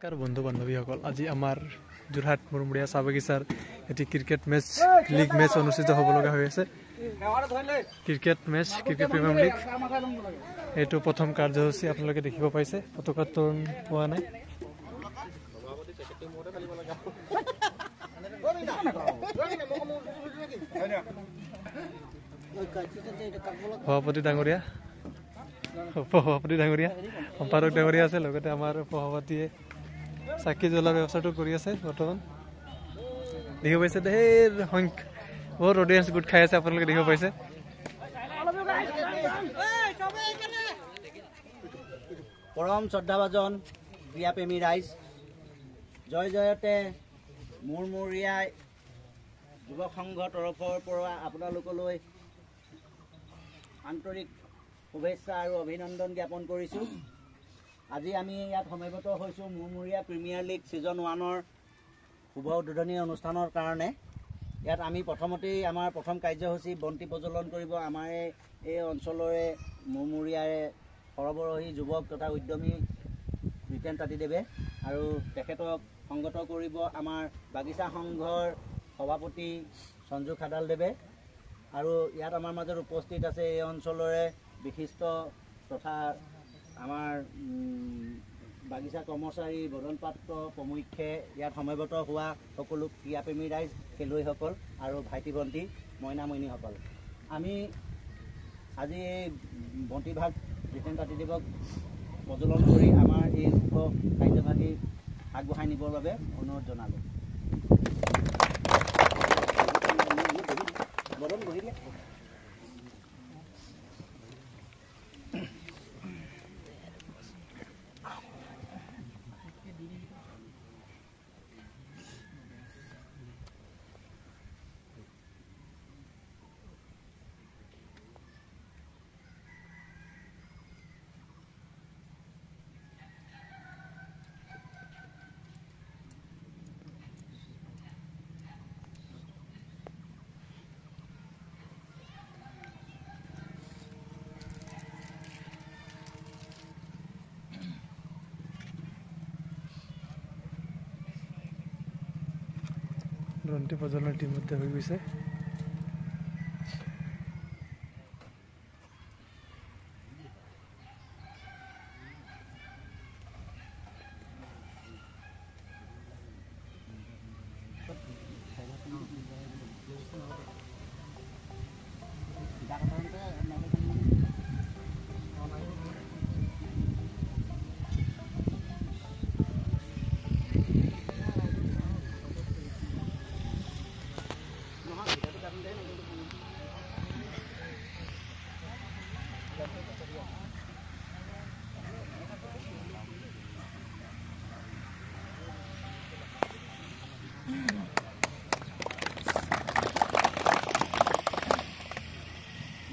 নমস্কাৰ বন্ধু বান্ধৱীসকল, আজি আমাৰ যোৰহাট মুৰমুৰীয়া চাহ বাগিচাৰ এটি ক্ৰিকেট মেচ লীগ মেচ অনুষ্ঠিত হ'ব লগা হৈ আছে। Cricket match, cricket premier league, এইটো প্ৰথম কাৰ্যসূচী আপোনালোকে দেখিব পাইছে। পতাকাটো পোৱা নাই। সভাপতি ডাঙৰীয়া, সম্পাদক ডাঙৰীয়া আছে, লগতে আমাৰ সভাপতিয়ে চাকি জ্বলাৰ ব্যৱস্থাটো কৰি আছে। বৰ্তমান দেখিব পাইছে ঢেৰ সংখ্যা, বহুত অডিয়েঞ্চ গোট খাই আছে, আপোনালোকে দেখিব পাইছে। পৰম শ্ৰদ্ধাভাজন ক্ৰীড়াপ্ৰেমী ৰাইজ, জয় জয়তে মুৰমুৰীয়া যুৱক সংঘৰ তৰফৰ পৰা আপোনালোকলৈ আন্তৰিক শুভেচ্ছা আৰু অভিনন্দন জ্ঞাপন কৰিছোঁ। আজি আমি ইয়াত সমবেত হৈছোঁ মুৰমুৰীয়া প্ৰিমিয়াৰ লীগ ছিজন 1ৰ শুভ উদ্বোধনী অনুষ্ঠানৰ কাৰণে। ইয়াত আমি প্ৰথমতেই আমাৰ প্ৰথম কাৰ্যসূচী বন্তি প্ৰজ্বলন কৰিব আমাৰ এই অঞ্চলৰে মুৰমুৰীয়াৰে সৰবৰাহী যুৱক তথা উদ্যমী ৰীতেন তাঁতীদেৱে, আৰু তেখেতক সংগত কৰিব আমাৰ বাগিচা সংঘৰ সভাপতি সঞ্জু খাডালদেৱে। আৰু ইয়াত আমাৰ মাজত উপস্থিত আছে এই অঞ্চলৰে বিশিষ্ট তথা আমাৰ বাগিচা কৰ্মচাৰী বদন পাত্ৰ প্ৰমুখ্যে ইয়াত সমবেত হোৱা সকলো ক্ৰীড়াপ্ৰেমী ৰাইজ, খেলুৱৈসকল আৰু ভাইটি ভণ্টি মইনা মইনীসকল, আমি আজি এই বন্তিভাগ ৰীতেন তাঁতীদেৱক প্ৰজ্বলন কৰি আমাৰ এই শুভ কাৰ্যভাগী আগবঢ়াই নিবৰ বাবে অনুৰোধ জনালোঁ। বন্তি প্ৰজ্বলন ইতিমধ্যে হৈ গৈছে।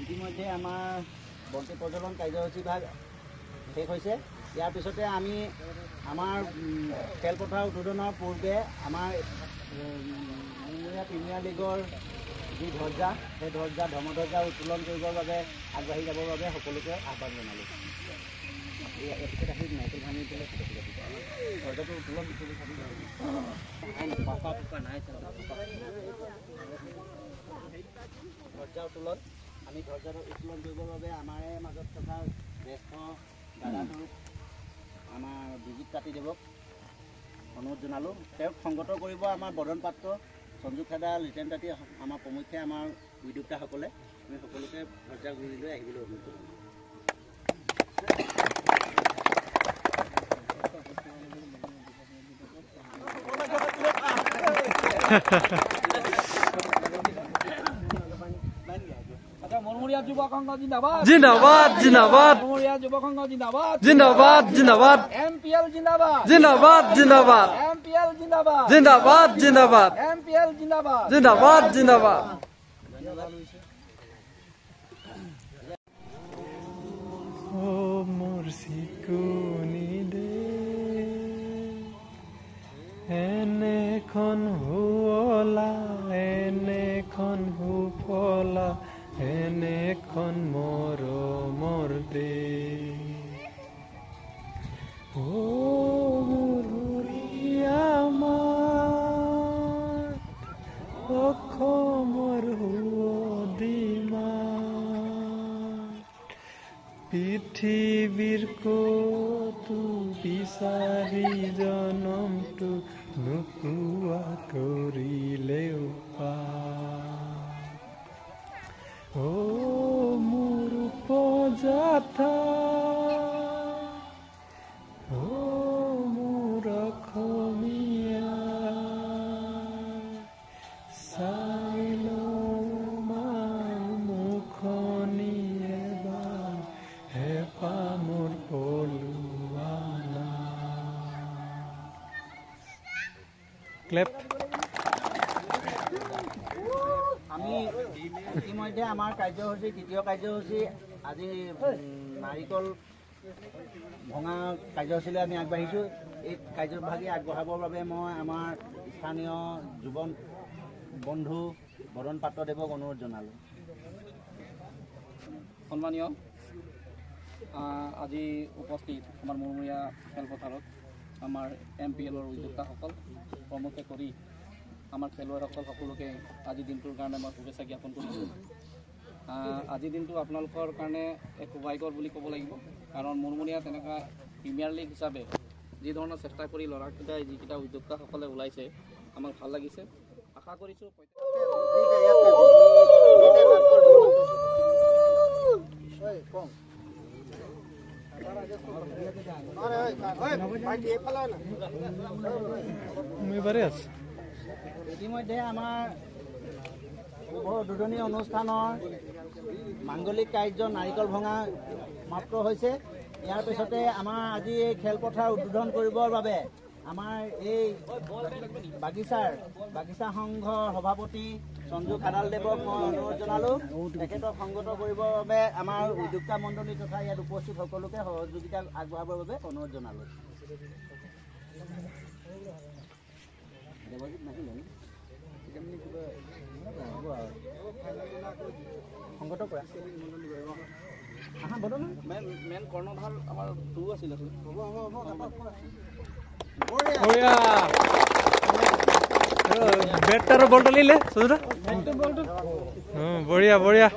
ইতিমধ্যে আমাৰ বন্তি প্ৰজ্বলন কাৰ্যসূচী ভাগ শেষ হৈছে। ইয়াৰ পিছতে আমি আমাৰ খেলপথাৰ উদ্বোধনৰ পূৰ্বে আমাৰ মুৰমুৰীয়া প্ৰিমিয়াৰ লীগৰ যি ধ্বজা, সেই ধৰ্মধ্বজা উত্তোলন কৰিবৰ বাবে আগবাঢ়ি যাবৰ বাবে সকলোকে আহ্বান জনালোঁ। ধ্বজাটো উত্তোলন আমি ধ্বজাটো উত্তোলন কৰিবৰ বাবে আমাৰে মাজত থকা জ্যেষ্ঠ দাদাটোক আমাৰ বিজিত তাঁতীদেৱক অনুৰোধ জনালোঁ। তেওঁক সংগত কৰিব আমাৰ বদন পাত্ৰ সঞ্জু খাডাল, ৰীতেন তাঁতী, আমাৰ প্ৰমুখ্যে আমাৰ উদ্যোক্তাসকলে। আমি সকলোকে ধ্বজা ঘূৰি লৈ আহিবলৈ অনুৰোধ জনালোঁ। মুৰমুৰীয়া যুৱক সংঘ জিন্দাবাদ, জিন্দাবাদ, জিন্দাবাদ, মুৰমুৰীয়া যুৱক সংঘ জিন্দাবাদ, জিন্দাবাদ, জিন্দাবাদ, MPL জিন্দাবাদ, জিন্দাবাদ, জিন্দাবাদ, MPL জিন্দাবাদ, জিন্দাবাদ, জিন্দাবাদ, MPL জিন্দাবাদ, জিন্দাবাদ, জিন্দাবাদ। ও মোৰ চিকুনি দে এনেখন হুৱলা, এনেখন সুফলা, এনেখন মৰমৰ দে। ও মোৰ জনমটো নোপোৱা কৰিলেও ও মোৰ উপজাতা ও মোৰ অসমীয়া চাই মুখনি এবাৰ হেঁপা মোৰ পলোৱা ক্লেপ আমি ইতিমধ্যে আমাৰ কাৰ্যসূচী দ্বিতীয় কাৰ্যসূচী আজি নাৰিকল ভঙা কাৰ্যসূচীলৈ আমি আগবাঢ়িছোঁ। এই কাৰ্যভাগী আগবঢ়াবৰ বাবে মই আমাৰ স্থানীয় যুৱ বন্ধু বদন পাত্ৰদেৱক অনুৰোধ জনালোঁ। সন্মানীয় আজি উপস্থিত আমাৰ মুৰমূৰীয়া খেলপথাৰত আমাৰ MPLৰ উদ্যোক্তাসকল প্ৰমুখে কৰি আমাৰ খেলুৱৈসকল সকলোকে আজিৰ দিনটোৰ কাৰণে মই শুভেচ্ছা জ্ঞাপন কৰিছোঁ। আজিৰ দিনটো আপোনালোকৰ কাৰণে এক সৌভাগ্যৰ বুলি ক'ব লাগিব, কাৰণ মুৰমূৰীয়া তেনেকুৱা প্ৰিমিয়াৰ লীগ হিচাপে যি ধৰণৰ চেষ্টা কৰি ল'ৰাকেইটাই যিকেইটা উদ্যোক্তাসকলে ওলাইছে আমাক ভাল লাগিছে। আশা কৰিছোঁ ইতিমধ্যে আমাৰ শুভ উদ্বোধনী অনুষ্ঠানৰ মাংগলিক কাৰ্য নাৰিকল ভঙা সমাপ্ত হৈছে। ইয়াৰ পিছতে আমাৰ আজি এই খেলপথাৰ উদ্বোধন কৰিবৰ বাবে আমাৰ এই বাগিচা সংঘৰ সভাপতি সঞ্জু খাডালদেৱক মই অনুৰোধ জনালোঁ। তেখেতক সংগত কৰিবৰ বাবে আমাৰ উদ্যোক্তা মণ্ডলী তথা ইয়াত উপস্থিত সকলোকে সহযোগিতা আগবঢ়াবৰ বাবে অনুৰোধ জনালোঁ। সংগত কৰা মেইন কৰ্ণধাৰ আমাৰ টু আছিল। বেটটাৰ বলটা লিলে সুজুৰা বঢ়িয়া বঢ়িয়া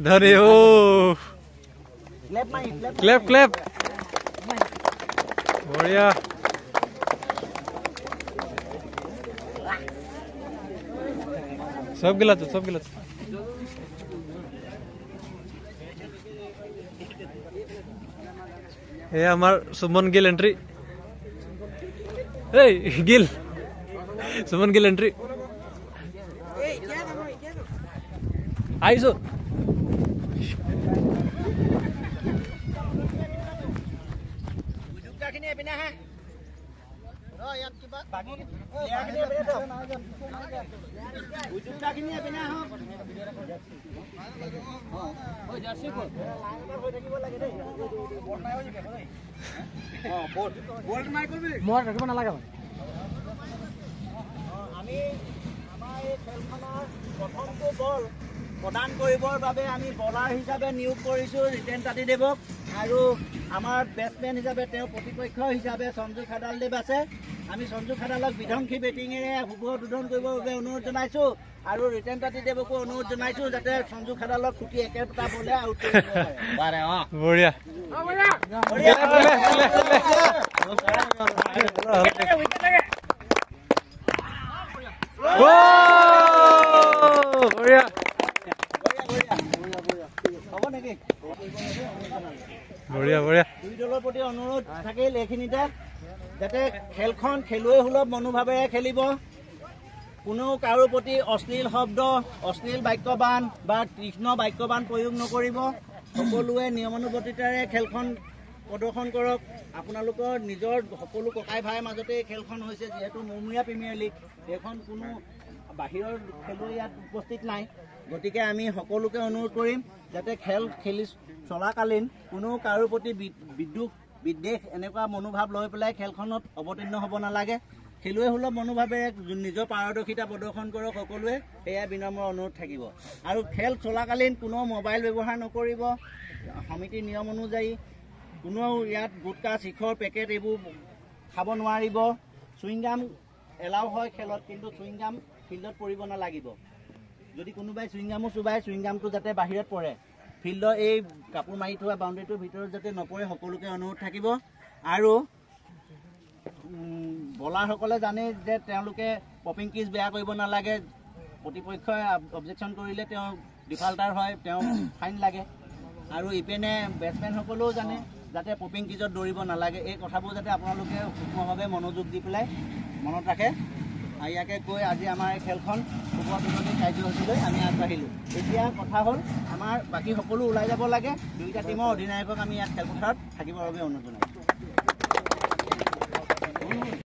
ধৰি ও ক্লেপ ক্লেপ বঢ়িয়া সব গিলা এ আমাৰ সুমন গিল এন্ট্ৰি এই গিল সুমন গিল এন্ট্ৰি আইছো আমি আমাৰ এই খেলখনৰ প্ৰথমটো বল প্ৰদান কৰিবৰ বাবে আমি বলাৰ হিচাপে নিয়োগ কৰিছোঁ ৰিটেন তাঁতীদেৱক, আৰু আমাৰ বেটছমেন হিচাপে তেওঁ প্ৰতিপক্ষ হিচাপে সঞ্জু খাডালদেৱ আছে। আমি সঞ্জু খাডালক বিধ্বংসী বেটিঙেৰে শুভ উদ্বোধন কৰিবৰ বাবে অনুৰোধ জনাইছোঁ, আৰু ৰিটেন তাঁতীদেৱকো অনুৰোধ জনাইছোঁ যাতে সঞ্জু খাডালক খুটি একেটা বলে আউট কৰিব পাৰে। বঢ়িয়া বঢ়িয়া হ'ব নেকি? বঢ়িয়া বঢ়িয়া দুই দলৰ প্ৰতি অনুৰোধ থাকিল এইখিনিতে যাতে খেলখন খেলুৱৈ সুলভ মনোভাৱেৰে খেলিব। কোনো কাৰো প্ৰতি অশ্লীল শব্দ, অশ্লীল বাক্যবান বা তীক্ষ্ণ বাক্যবান প্ৰয়োগ নকৰিব। সকলোৱে নিয়মানুৱৰ্তিতাৰে খেলখন প্ৰদৰ্শন কৰক। আপোনালোকৰ নিজৰ সকলো ককাই ভাইৰ মাজতে খেলখন হৈছে, যিহেতু মুৰমূৰীয়া প্ৰিমিয়াৰ লীগ, এইখন কোনো বাহিৰৰ খেলুৱৈ ইয়াত উপস্থিত নাই। গতিকে আমি সকলোকে অনুৰোধ কৰিম যাতে খেল খেলি চলাকালীন কোনো কাৰো প্ৰতি বিদ্বেষ এনেকুৱা মনোভাৱ লৈ পেলাই খেলখনত অৱতীৰ্ণ হ'ব নালাগে। খেলুৱৈ সুলভ মনোভাৱেৰে নিজৰ পাৰদৰ্শিতা প্ৰদৰ্শন কৰক সকলোৱে, সেয়া বিনম্ৰ অনুৰোধ থাকিব। আৰু খেল চলাকালীন কোনো মোবাইল ব্যৱহাৰ নকৰিব। সমিতিৰ নিয়ম অনুযায়ী কোনো ইয়াত গুটকা চিখৰ পেকেট এইবোৰ খাব নোৱাৰিব। চুইংগাম এলাও হয় খেলত, কিন্তু চুইংগাম ফিল্ডত পৰিব নালাগিব। যদি কোনোবাই চুইংগামো চুবাই, চুইংগামটো যাতে বাহিৰত পৰে। ফিল্ডৰ এই কাপোৰ মাৰি থোৱা বাউণ্ডেৰীটোৰ ভিতৰত যাতে নপৰে সকলোকে অনুৰোধ থাকিব। আৰু বলাৰসকলে জানে যে তেওঁলোকে পপিং কিজ বেয়া কৰিব নালাগে। প্ৰতিপক্ষই অবজেকশ্যন কৰিলে তেওঁ ডিফাল্টাৰ হয়, তেওঁ ফাইন লাগে। আৰু ইপিনে বেটছমেনসকলেও জানে যাতে পপিং কিজত দৌৰিব নালাগে। এই কথাবোৰ যাতে আপোনালোকে সূক্ষ্মভাৱে মনোযোগ দি পেলাই মনত ৰাখে। আৰু ইয়াকে কৈ আজি আমাৰ এই খেলখন উপযোগী কাৰ্যসূচীলৈ আমি আগবাঢ়িলোঁ। এতিয়া কথা হ'ল আমাৰ বাকী সকলো ওলাই যাব লাগে। দুয়োটা টীমৰ অধিনায়কক আমি ইয়াত খেলপথাৰত থাকিবৰ বাবে অনুৰোধ জনাইছোঁ।